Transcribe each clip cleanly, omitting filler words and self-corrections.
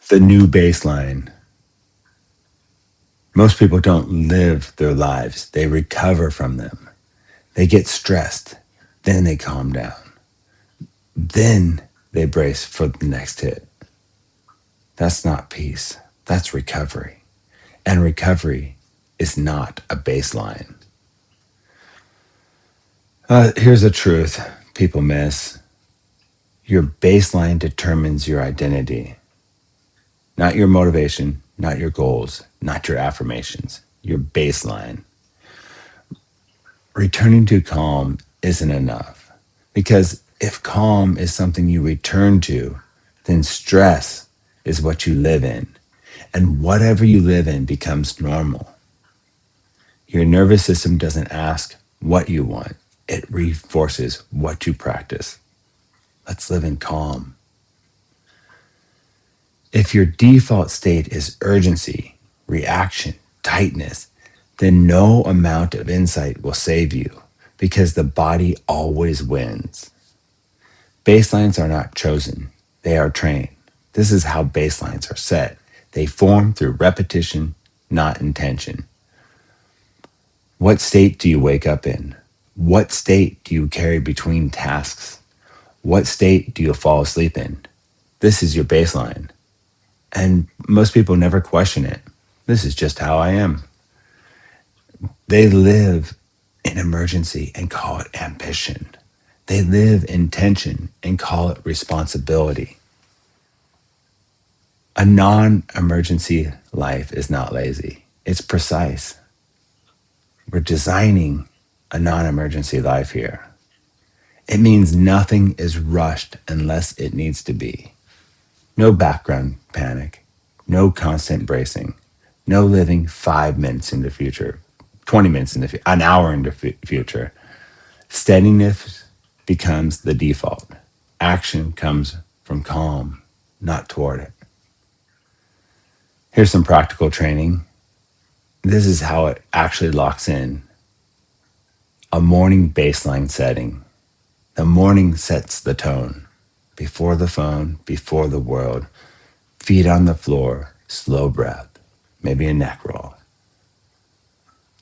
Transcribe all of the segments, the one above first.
The new baseline. Most people don't live their lives, they recover from them. They get stressed, then they calm down. Then they brace for the next hit. That's not peace, that's recovery. And recovery is not a baseline. Here's the truth people miss. Your baseline determines your identity, not your motivation, not your goals, not your affirmations, your baseline. Returning to calm isn't enough, because if calm is something you return to, then stress is what you live in, and whatever you live in becomes normal. Your nervous system doesn't ask what you want, it reinforces what you practice. Let's live in calm. If your default state is urgency, reaction, tightness, then no amount of insight will save you, because the body always wins. Baselines are not chosen, they are trained. This is how baselines are set. They form through repetition, not intention. What state do you wake up in? What state do you carry between tasks? What state do you fall asleep in? This is your baseline. And most people never question it. This is just how I am. They live in emergency and call it ambition. They live in tension and call it responsibility. A non-emergency life is not lazy. It's precise. We're designing a non-emergency life here. It means nothing is rushed unless it needs to be. No background panic, no constant bracing, no living 5 minutes in the future, 20 minutes in the future, an hour in the future. Steadiness becomes the default. Action comes from calm, not toward it. Here's some practical training. This is how it actually locks in. A morning baseline setting. The morning sets the tone. Before the phone, before the world. Feet on the floor, slow breath, maybe a neck roll.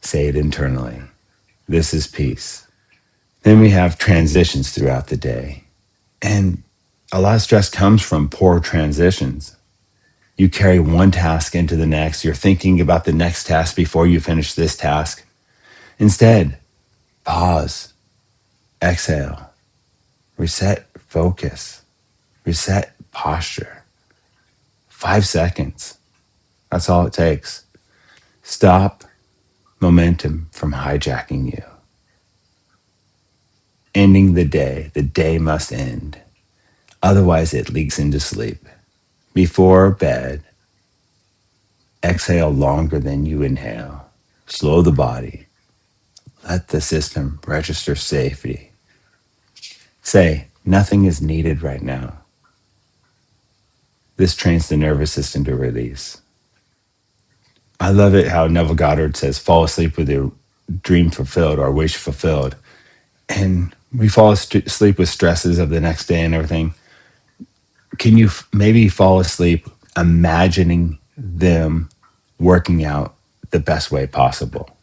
Say it internally. This is peace. Then we have transitions throughout the day. And a lot of stress comes from poor transitions. You carry one task into the next. You're thinking about the next task before you finish this task. Instead, pause, exhale, reset focus, reset posture. 5 seconds. That's all it takes. Stop momentum from hijacking you. Ending the day must end. Otherwise, it leaks into sleep. Before bed, exhale longer than you inhale. Slow the body. Let the system register safety. Say, nothing is needed right now. This trains the nervous system to release. I love it how Neville Goddard says, fall asleep with your dream fulfilled or wish fulfilled. And we fall asleep with stresses of the next day and everything. Can you maybe fall asleep imagining them working out the best way possible?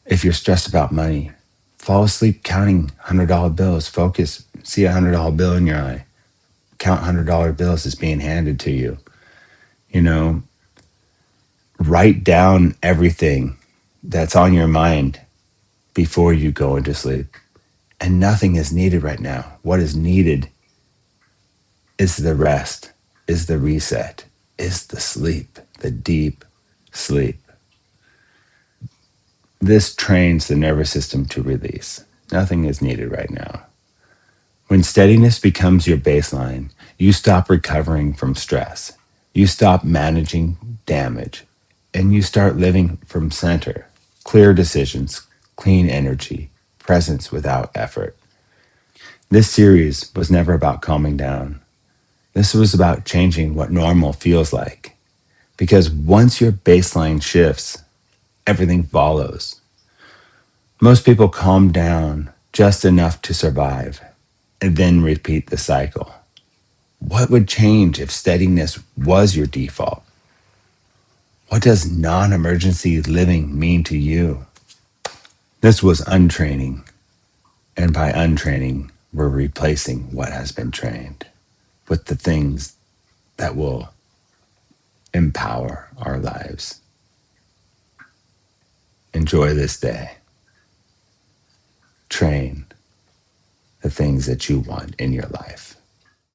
If you're stressed about money, fall asleep counting $100 bills. Focus, see a $100 bill in your eye. Count $100 bills as being handed to you. You know, write down everything that's on your mind before you go into sleep. And nothing is needed right now. What is needed is the rest, is the reset, is the sleep, the deep sleep. This trains the nervous system to release. Nothing is needed right now. When steadiness becomes your baseline, you stop recovering from stress. You stop managing damage, and you start living from center. Clear decisions, clean energy, presence without effort. This series was never about calming down. This was about changing what normal feels like. Because once your baseline shifts, everything follows. Most people calm down just enough to survive and then repeat the cycle. What would change if steadiness was your default? What does non-emergency living mean to you? This was untraining. And by untraining, we're replacing what has been trained with the things that will empower our lives. Enjoy this day. Train the things that you want in your life.